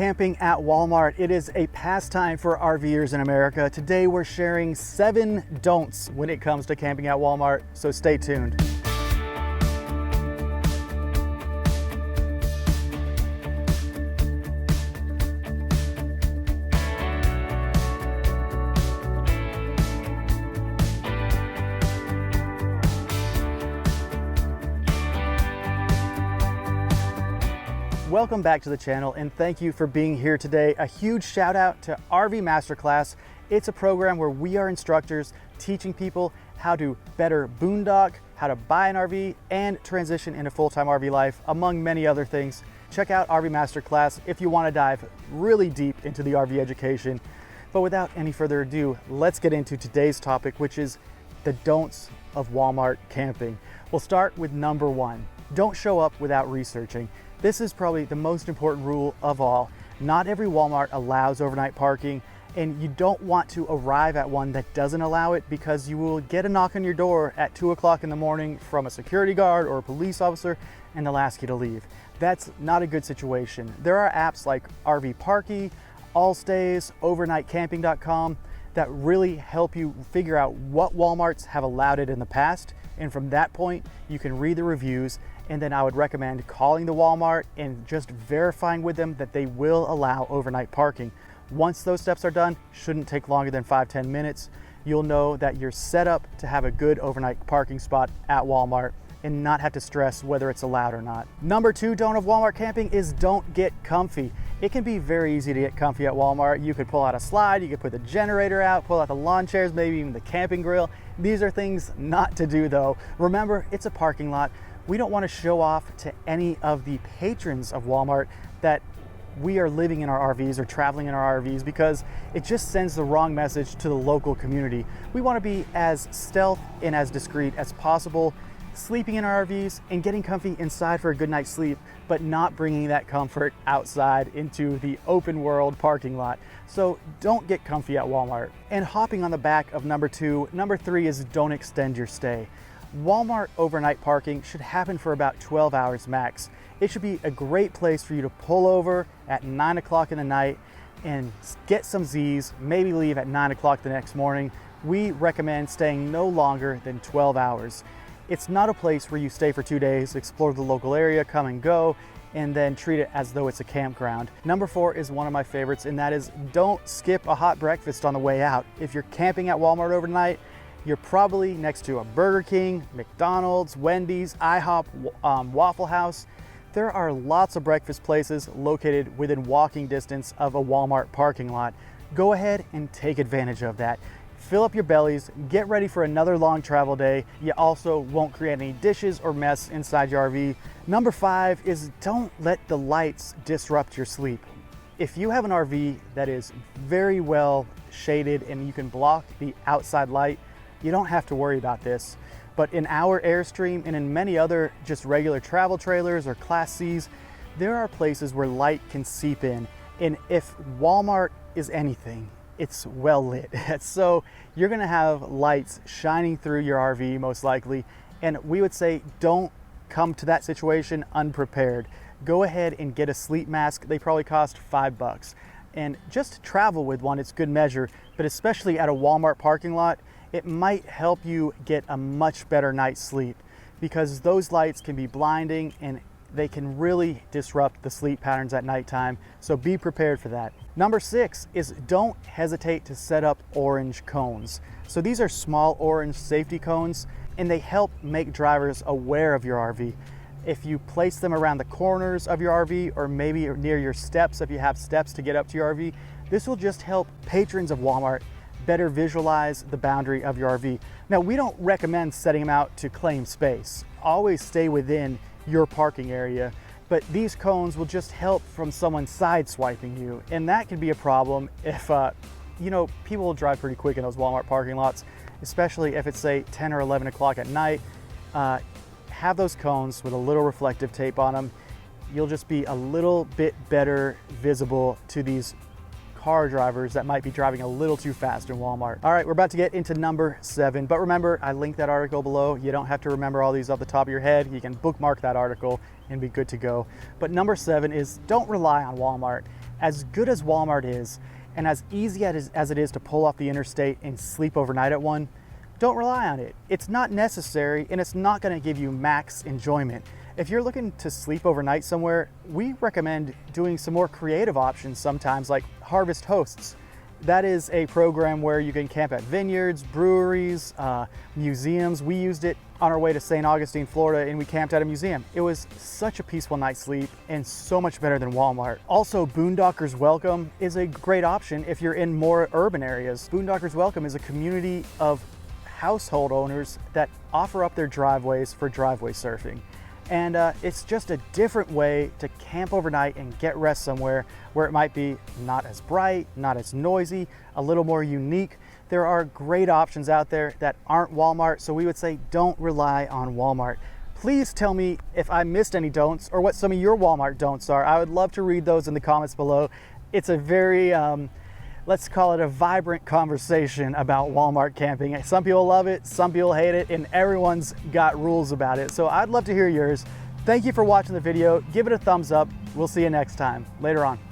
camping at Walmart. It is a pastime for RVers in America. Today we're sharing 7 don'ts when it comes to camping at Walmart, so stay tuned. Welcome back to the channel and thank you for being here today. A huge shout out to RV Masterclass. It's a program where we are instructors teaching people how to better boondock, how to buy an RV, and transition into full-time RV life, among many other things. Check out RV Masterclass if you want to dive really deep into the RV education. But without any further ado, let's get into today's topic, which is the don'ts of Walmart camping. We'll start with number 1. Don't show up without researching. This is probably the most important rule of all. Not every Walmart allows overnight parking, and you don't want to arrive at one that doesn't allow it because you will get a knock on your door at 2 o'clock in the morning from a security guard or a police officer, and they'll ask you to leave. That's not a good situation. There are apps like RV Parky, Allstays, overnightcamping.com that really help you figure out what Walmarts have allowed it in the past, and from that point, you can read the reviews. And then I would recommend calling the Walmart and just verifying with them that they will allow overnight parking. Once those steps are done, shouldn't take longer than 5-10 minutes. You'll know that you're set up to have a good overnight parking spot at Walmart and not have to stress whether it's allowed or not. Number 2 don't of Walmart camping is don't get comfy. It can be very easy to get comfy at Walmart. You could pull out a slide, you could put the generator out, pull out the lawn chairs, maybe even the camping grill. These are things not to do though. Remember, it's a parking lot. We don't want to show off to any of the patrons of Walmart that we are living in our RVs or traveling in our RVs, because it just sends the wrong message to the local community. We want to be as stealth and as discreet as possible, sleeping in our RVs and getting comfy inside for a good night's sleep, but not bringing that comfort outside into the open world parking lot. So don't get comfy at Walmart. And hopping on the back of number 2, number 3 is don't extend your stay. Walmart overnight parking should happen for about 12 hours max. It should be a great place for you to pull over at 9 o'clock in the night and get some Z's, maybe leave at 9 o'clock the next morning. We recommend staying no longer than 12 hours. It's not a place where you stay for 2 days, explore the local area, come and go, and then treat it as though it's a campground. Number 4 is one of my favorites, and that is don't skip a hot breakfast on the way out. If you're camping at Walmart overnight, you're probably next to a Burger King, McDonald's, Wendy's, IHOP, Waffle House. There are lots of breakfast places located within walking distance of a Walmart parking lot. Go ahead and take advantage of that. Fill up your bellies, get ready for another long travel day. You also won't create any dishes or mess inside your RV. Number 5 is don't let the lights disrupt your sleep. If you have an RV that is very well shaded and you can block the outside light, you don't have to worry about this. But in our Airstream and in many other just regular travel trailers or Class Cs, there are places where light can seep in. And if Walmart is anything, it's well lit. So you're gonna have lights shining through your RV most likely. And we would say don't come to that situation unprepared. Go ahead and get a sleep mask. They probably cost $5. And just travel with one, it's good measure, but especially at a Walmart parking lot, it might help you get a much better night's sleep, because those lights can be blinding and they can really disrupt the sleep patterns at nighttime. So be prepared for that. Number 6 is don't hesitate to set up orange cones. So these are small orange safety cones and they help make drivers aware of your RV. If you place them around the corners of your RV or maybe near your steps, if you have steps to get up to your RV, this will just help patrons of Walmart better visualize the boundary of your RV. Now, we don't recommend setting them out to claim space. Always stay within your parking area, but these cones will just help from someone sideswiping you, and that can be a problem if, people will drive pretty quick in those Walmart parking lots, especially if it's, say, 10 or 11 o'clock at night. Have those cones with a little reflective tape on them. You'll just be a little bit better visible to these car drivers that might be driving a little too fast in Walmart. All right, we're about to get into number 7, but remember, I linked that article below. You don't have to remember all these off the top of your head. You can bookmark that article and be good to go. But number 7 is don't rely on Walmart. As good as Walmart is, and as easy as it is to pull off the interstate and sleep overnight at one, don't rely on it. It's not necessary, and it's not going to give you max enjoyment. If you're looking to sleep overnight somewhere, we recommend doing some more creative options sometimes, like Harvest Hosts. That is a program where you can camp at vineyards, breweries, museums. We used it on our way to St. Augustine, Florida, and we camped at a museum. It was such a peaceful night's sleep and so much better than Walmart. Also, Boondockers Welcome is a great option if you're in more urban areas. Boondockers Welcome is a community of household owners that offer up their driveways for driveway surfing. And it's just a different way to camp overnight and get rest somewhere where it might be not as bright, not as noisy, a little more unique. There are great options out there that aren't Walmart, so we would say don't rely on Walmart. Please tell me if I missed any don'ts or what some of your Walmart don'ts are. I would love to read those in the comments below. It's a very, let's call it a vibrant conversation about Walmart camping. Some people love it, some people hate it, and everyone's got rules about it. So I'd love to hear yours. Thank you for watching the video. Give it a thumbs up. We'll see you next time. Later on.